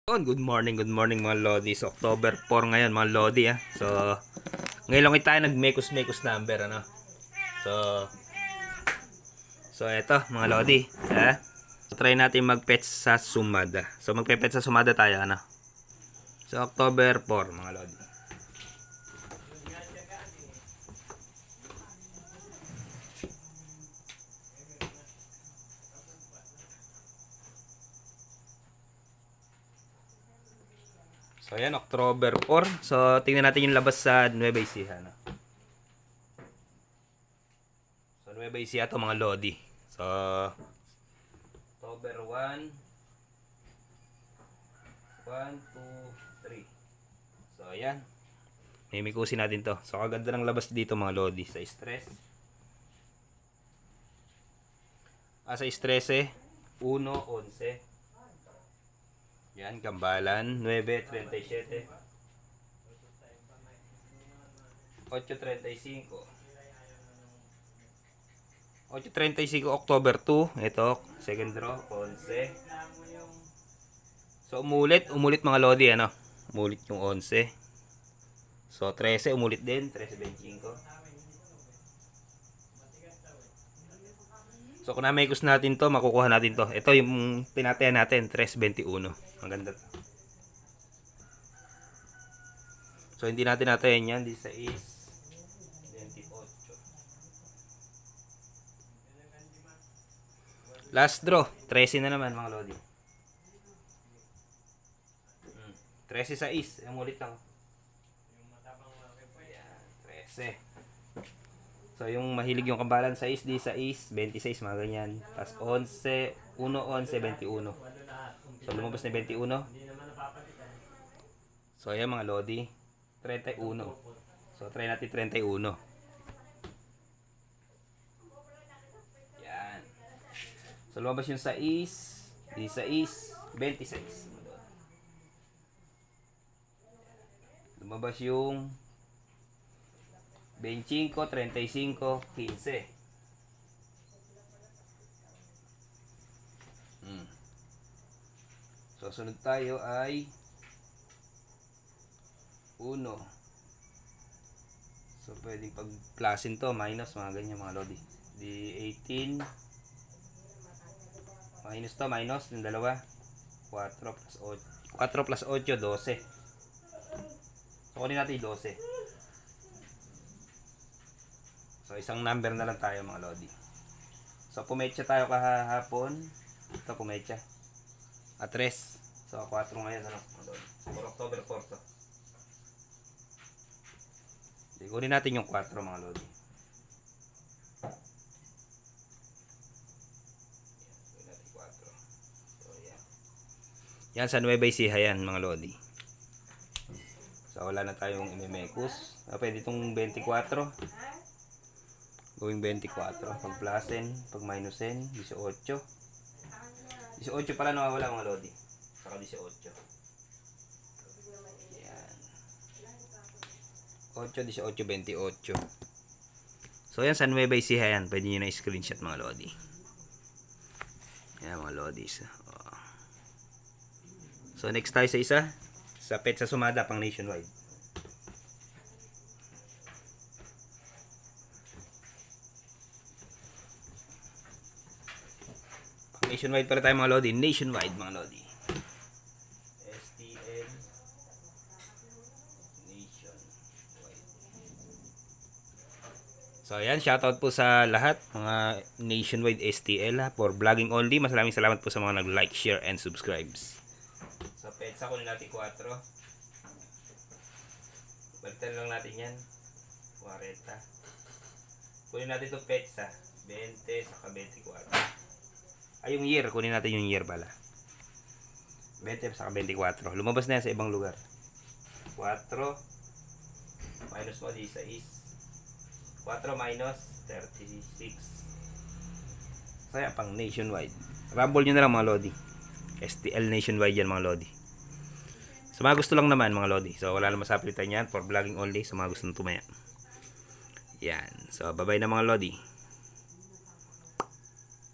Good morning mga Lodi. So, October 4 ngayon mga Lodi So, ngayon lang tayo nag-mekos number So, eto mga Lodi So, try natin mag-fetch sa Sumada. So, magpe-fetch sa Sumada tayo So, October 4 mga Lodi. So, ayan, October 4. So, tingnan natin yung labas sa Nueva Ecija. So, Nueva Ecija to mga Lodi. So, October 1. 1, 2, 3. So, ayan. Mimikusin natin to. So, kaganda ng labas dito mga Lodi. Sa stress. Sa stress 1, 11. Yan, Gambalan, 9:37. 8:35. 8:35 October 2. Ito, second draw, 11. So, umulit mga Lodi, Umulit yung 11. So, 13, umulit din, 13:25. So, kung na-mekos natin to, makukuha natin to. Ito yung pinatayan natin, 3:21. Ang ganda to. So, hindi natin natayan yan. This is 28. Last draw, 13 na naman mga Lodi. 13 sa is. Umulit lang. Ayan, 13. So, yung mahilig yung Gambalan sa is, di sa is, 26, mga ganyan. Tapos 11, 11, 21. So, lumabas na 21. So, ayan mga Lodi, 31. So, try natin 31. Yan. So, lumabas yung sa is, di sa is, 26. Lumabas yung 25, 35, 15. So, sunod tayo ay 1. So, pwedeng pag-plusin to, minus, mga ganyan mga Lodi. Di 18. Minus to, minus, yung dalawa. 4 plus 8. 4 plus 8, 12. So, kunin natin 12. So, isang number na lang tayo mga Lodi. So, pumetsa tayo kahapon. Ito, pumetsa. 3. So, 4 ngayon, For October 4 to. Kunin natin yung 4 mga Lodi. Kunin natin 4. So, yan. Yan, sa Nueva Ecija yan mga Lodi. So, wala na tayong imemekos. Pwede itong 24. Gawing 24. Pag plusin, pag minusin, 18. 18 pala nawawala mga Lodi. Saka 18. Yan. 8, 18, 28. So yan, sa Nueva Ecija yan. Pwede nyo na screenshot mga Lodi. Yan mga Lodis. So next tayo sa isa. Sa Petsa Sumada pang nationwide. Nationwide pala tayo mga Lodi. Nationwide mga Lodi. STL Nationwide. So ayan, shoutout po sa lahat mga Nationwide STL for vlogging only. Maraming salamat po sa mga nag-like, share, and subscribes. So petsa kunin natin 4. Balitan lang natin yan. 40. Kunin natin itong petsa. 20 saka 24. Ay, yung year. Kunin natin yung year pala. 20 saka 24. Lumabas na yan sa ibang lugar. 4. Minus mo di sa is. 4 minus 36. Kaya pang nationwide. Rumble nyo na lang mga Lodi. STL nationwide yan mga Lodi. Sa mga gusto lang naman mga Lodi. So wala naman sa pilitan yan. For vlogging only. Sa mga gusto nang tumaya. Yan. So bye bye na mga Lodi.